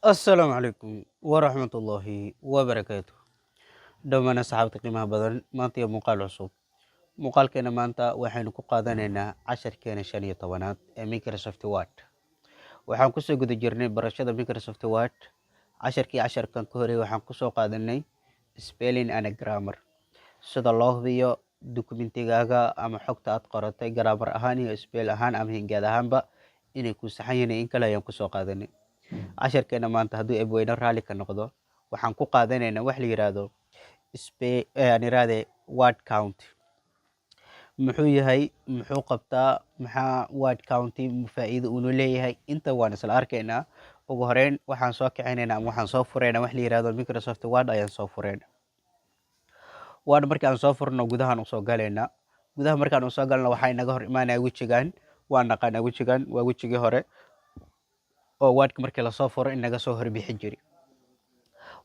السلام عليكم ورحمة الله وبركاته. دمان أصحابتي qiimaha badan maanta iyo muuqaal cusub. Muuqaalkeena maanta waxaynu ku qaadanaynaa casharkeena 15aad ee Microsoft Word. Waxaan kusoo guda jirnay barashada Microsoft Word. Casharkan ka horreeyay waxaan kusoo qaadanay spelling and grammar. Sida loo hubiyo dukumentigaaga ama xogta aad qoratay grammar ahaan iyo spell ahaan ama hingaad ahaanba inay ku saxan yihiin in kale ayaan kusoo qaadanay. casharkeena maanta hadduu eebweyne raalli ka noqdo waxaan ku qaadanaynaa wax la yiraahdo word count. Muxuu yahay, muxuu qabtaa, maxaa word count faa'iido uu leeyahay, inta waan isla arkaynaa. Ugu horeyn waxaan soo kicinaynaa ama waxaan soo furaynaa wax la yiraahdo Microsoft Word ayaan soo furaynaa. Word markaan soo furno gudahaan u soo galaynaa. Gudaha markaan u soo galno waxaa inaga hor imaanaya wejigan. Waan naqaanaa wejigan waa wejigii hore oo wordka markii lasoo furo in naga soo horbixi jiray.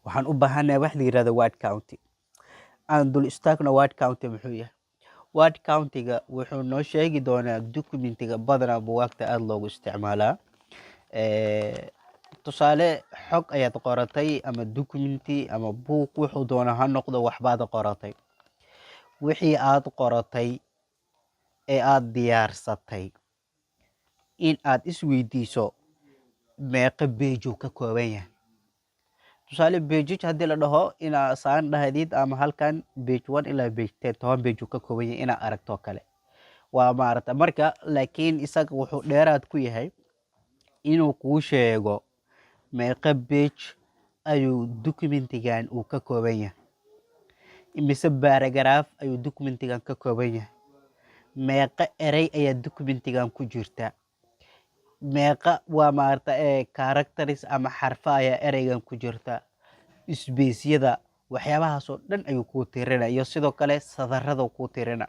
Waxaan u baahanahay wax la yiraahdo word count. Aan dul istaagno word count muxuu yahay. Word countiga wuxuu noo sheegi doonaa dokumentiga badanaa buugaagta aad loogu isticmaalaa. Tusaale xog ayaad qoratay ama dokumenti ama buug wuxuu doonaa ha noqdo waxbaad qoratay. Wixii aad qoratay ee aad diyaarsatay in aad isweydiiso meeqa page ka kooban yahay. Tusaale page haddii la dhaho inaa saan dhahdid ama halkan page 1 ilaa page 10 toban page ka kooban yahay inaa aragto kale. Waa maarata marka laakiin isaga wuxuu dheeraad ku yahay inuu kuu sheego meeqa page ayuu dokumentigan uu ka kooban yahay. Imise paragraph ayuu dokumentigan ka kooban yahay. Meeqa erey ayaa dokumentigan ku jirta. meeqa waa maarta characters ama xarfa ayaa ereygan ku jirta. Spaceyada waxyaabahaas oo dhan ayuu ku tirinaa iyo sidoo kale sadarrada ku tirina.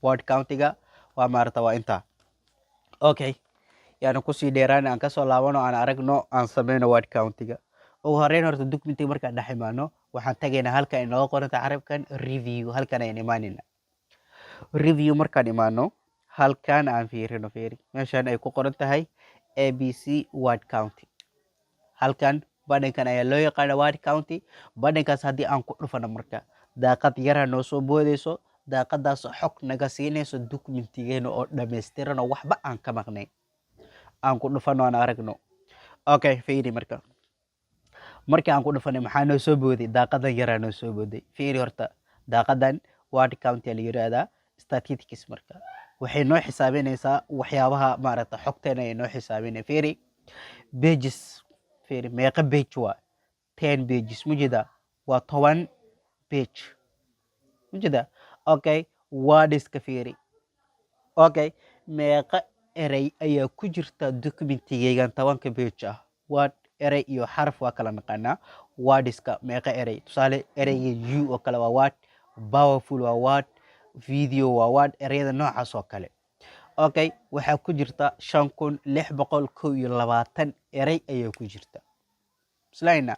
Word countiga waa maarta waa inta. Okay, yaani ku sii dheeraan aan ka soo laabano aan aragno aan sameyno word countiga. Ugu horeyn horta dokumentiga markaan dhex imaano waxaan tagaynaa halka inoo qoranta carabkan review halkan ayaan imaanina. Review markaan imaano halkan aan fiirino meeshaan ay ku qoran tahay ABC word count. Halkan badhankan ayaa loo yaqaan word count. Badhankaas haddii aan ku dhufano marka daaqad yara noo soo boodayso, daaqadaas xog naga siinayso dokumentigeena oo dhameystiran oo waxba aan ka maqnayn. Aan ku dhufano aan aragno. Okay, fiiri marka. Markii aan ku dhufanay maxaa noo soo booday? Daaqadan yara noo soo booday. Fiiri horta daaqadan word count la yiraahdaa statistics marka. waxay noo xisaabinaysaa waxyaabaha maarata xogteena ay noo xisaabinay. Fiiri pages, fiiri meeqa page waa 10 pages mujida waa 10 page mujida. Okay, words ka fiiri. Okay, meeqa erey ayaa ku jirta documentigaygan 10 page ah. Word erey iyo xarf waa kala naqaanaa. Words ka meeqa erey. Tusaale ereyga you oo kale waa word, powerful waa word, video waa word, ereyada noocaas oo kale. Okay, waxaa ku jirta 5621 erey ayaa ku jirta. Islayna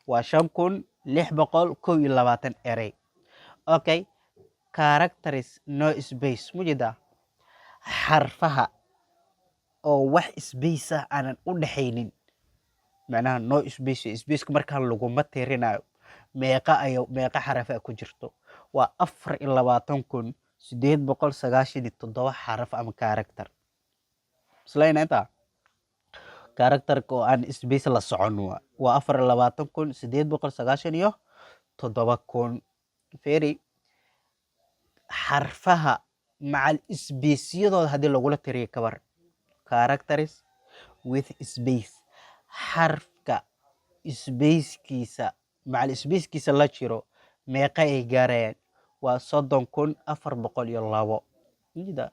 waa 5621 erey. Okay, characters no space mujida xarfaha oo wax space aanan u dhaxaynin. macnaha no space, space markaan laguma tirinayo. meeqa xaraf ku jirto waa 24,897 xaraf ama character. Islayna inta character oo aan space la socon waa 24,897. Fiiri xarfaha macal spaceyadooda haddii lagula tiriyo kabar characters with space. xarfka spacekiisa macal spacekiisa la jiro meeqa ay gaarayaan waa 30,402. mujida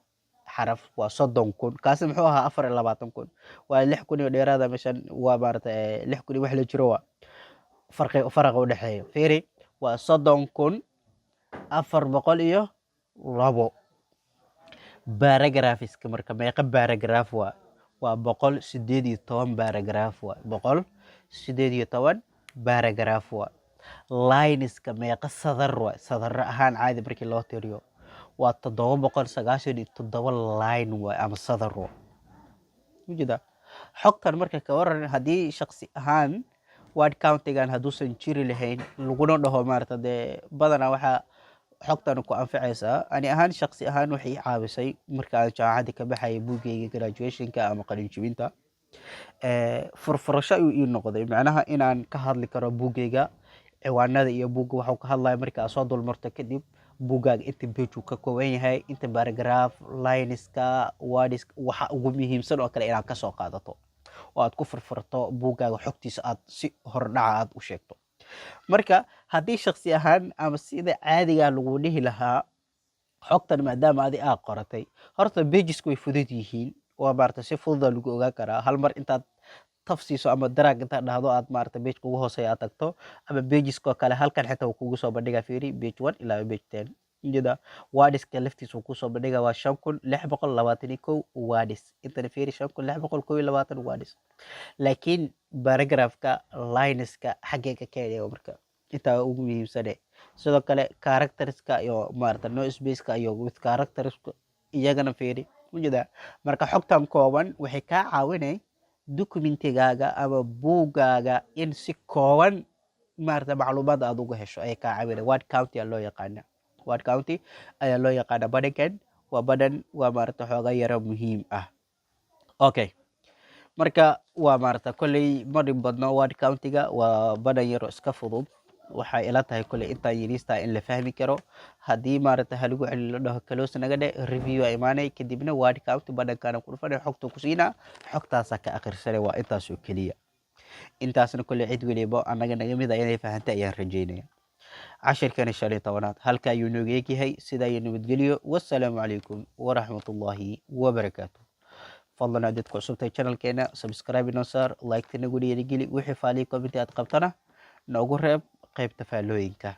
xaraf waa 30,000. kaasi muxuu ahaa 24,000 waa 6,000 iyo dheeraada meeshan waa maarata 6,000 wax la jiro waa farqa u dhaxeeyo. Fiiri waa 30,402. paragraphs marka meeqa paragraph waa 118 paragraph waa 118 paragraph waa. Lineska meeqa sadar waa sadar ahaan caadi markii loo tiriyo waa 797 line waa ama sadar waa. mujida xogtan marka ka waran haddii shaksi ahaan word countigan hadduusan jiri lahayn laguna dhaho maarata dee badanaa waxaa xogtan ku anfacaysaa ani ahaan shaksi ahaan waxay i caawisay marka aan jaamacadda ka baxayay buuggayga graduationka ama qalinjibinta furfurasho ayuu ii noqday macnaha inaan ka hadli karo buuggayga ciwaanada iyo buugga waxuu ka hadlaya marka aad soo dulmarto kadib buuggaaga inta page uu ka kooban yahay inta paragraph lineska wordiska waxa ugu muhiimsan oo kale inaad kasoo qaadato oo aad ku furfurto buuggaaga xogtiisa aad si hordhaca aad u sheegto marka haddii shaksi ahaan ama sida caadigaa lagu dhihi lahaa xogtan maadaama adi aad qoratay horta pagesku way fudud yihiin waa maarata si fududa lagu ogaan karaa hal mar intaad tafsiiso ama daraag intaad dhahdo aad maarata page kugu hooseeya aad tagto ama pagesko kale halkan xitaa uu kugu soo bandhigaa fiiri page 1 ilaa page 10 jida wadiska laftiisa uu kusoo bandhigaa waa 5621 wadis intana fiiri 5621 wadis laakiin paragraphka lineska xaggee ka keenaya marka intaa ugu muhiimsane sidoo kale characterska iyo maarata no spaceka iyo with characterska iyagana fiiri jida marka xogtan kooban waxay kaa caawinay documentigaaga ama buuggaaga in si kooban maarata macluumaad aad uga hesho ayay kaa caawinay word county ayaa loo yaqaana word county ayaa loo yaqaana badhankan waa badhan waa maarata xooga yaro muhiim ah okay marka waa maarata kolley ma dhib badno word countiga waa badhan yaro iska fudud waxay ila tahay kolley intaan yariistaa in la fahmi karo haddii maarata halagu celi la dhaho close naga dhe review aa imaanay kadibna word county badhankana ku dhufanay xogta ku siinaa xogtaasaa ka akhrisanay waa intaasoo keliya intaasna kolley cid weliba annaga naga mid a inay fahantay ayaan rajeynaya cashirkani 15aad halka ayuu nooga egyahay sidaa iyo nabadgelyo wassalaamu calaykum waraxmatullaahi wabarakaatu fadlan aad dadku cusubtahay channelkeena subscribe inoo saar like-ta nagu dhiirigeli wixii faaliyo comment aad qabtana noogu reeb qaybta faallooyinka